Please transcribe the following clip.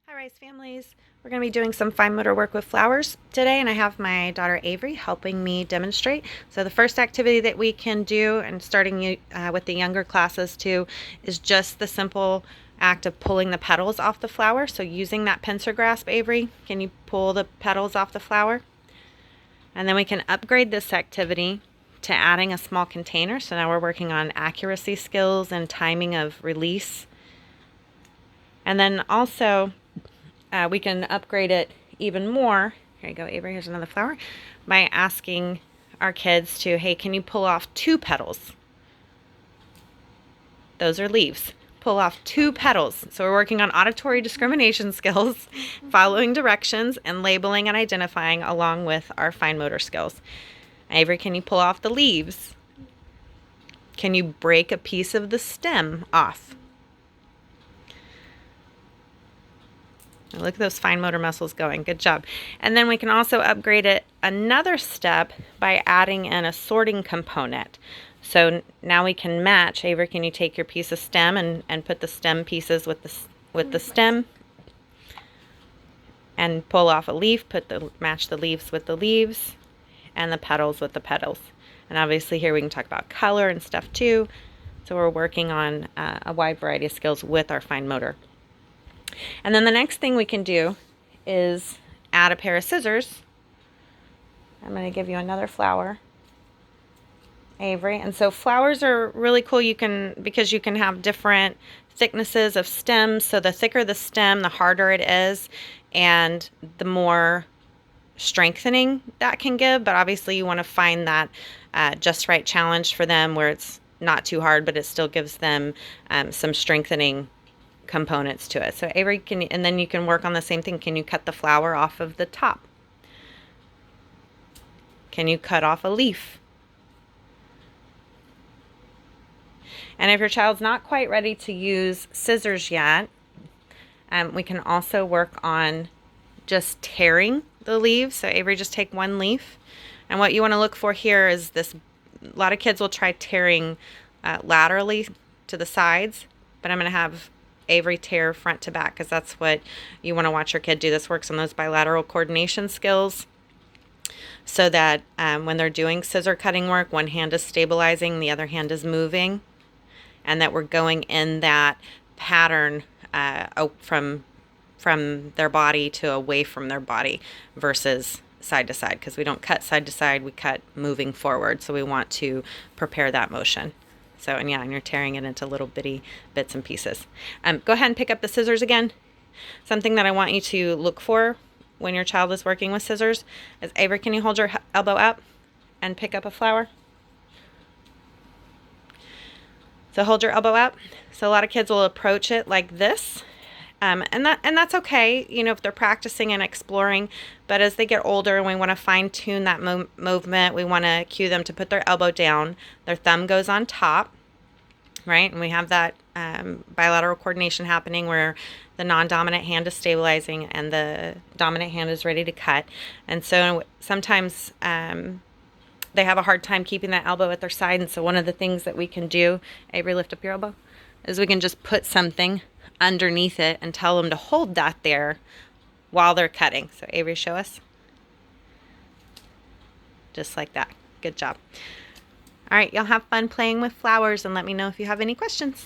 Hi Rice families, we're going to be doing some fine motor work with flowers today, and I have my daughter Avery helping me demonstrate. So the first activity that we can do, and starting with the younger classes too, is just the simple act of pulling the petals off the flower. So using that pincer grasp, Avery, can you pull the petals off the flower? And then we can upgrade this activity to adding a small container. So now we're working on accuracy skills and timing of release. And then also we can upgrade it even more. Here you go, Avery, here's another flower. By asking our kids to, hey, can you pull off 2 petals? Those are leaves. Pull off 2 petals. So we're working on auditory discrimination skills, following directions, and labeling and identifying along with our fine motor skills. Avery, can you pull off the leaves? Can you break a piece of the stem off? Look at those fine motor muscles going. Good job. And then we can also upgrade it another step by adding in a sorting component. So now we can match. Avery, can you take your piece of stem and put the stem pieces with the stem and pull off a leaf, match the leaves with the leaves and the petals with the petals. And obviously here we can talk about color and stuff too. So we're working on a wide variety of skills with our fine motor. And then the next thing we can do is add a pair of scissors. I'm going to give you another flower, Avery. And so flowers are really cool. Because you can have different thicknesses of stems. So the thicker the stem, the harder it is, and the more strengthening that can give. But obviously you want to find that just right challenge for them where it's not too hard, but it still gives them some strengthening components to it. So Avery, and then you can work on the same thing. Can you cut the flower off of the top? Can you cut off a leaf? And if your child's not quite ready to use scissors yet, we can also work on just tearing the leaves. So Avery, just take one leaf. And what you want to look for here is this. A lot of kids will try tearing laterally to the sides, but I'm going to have Avery tear front to back because that's what you want to watch your kid do. This works on those bilateral coordination skills so that when they're doing scissor cutting work, one hand is stabilizing, the other hand is moving, and that we're going in that pattern from their body to away from their body versus side to side, because we don't cut side to side, we cut moving forward. So we want to prepare that motion. So, and you're tearing it into little bitty bits and pieces. Go ahead and pick up the scissors again. Something that I want you to look for when your child is working with scissors is, Avery, can you hold your elbow up and pick up a flower? So hold your elbow up. So a lot of kids will approach it like this. And that's okay, if they're practicing and exploring. But as they get older and we want to fine tune that movement, we want to cue them to put their elbow down. Their thumb goes on top, right? And we have that bilateral coordination happening where the non-dominant hand is stabilizing and the dominant hand is ready to cut. And so sometimes they have a hard time keeping that elbow at their side. And so one of the things that we can do, Avery, lift up your elbow, is we can just put something underneath it and tell them to hold that there while they're cutting. So Avery, show us. Just like that. Good job. All right, y'all have fun playing with flowers and let me know if you have any questions.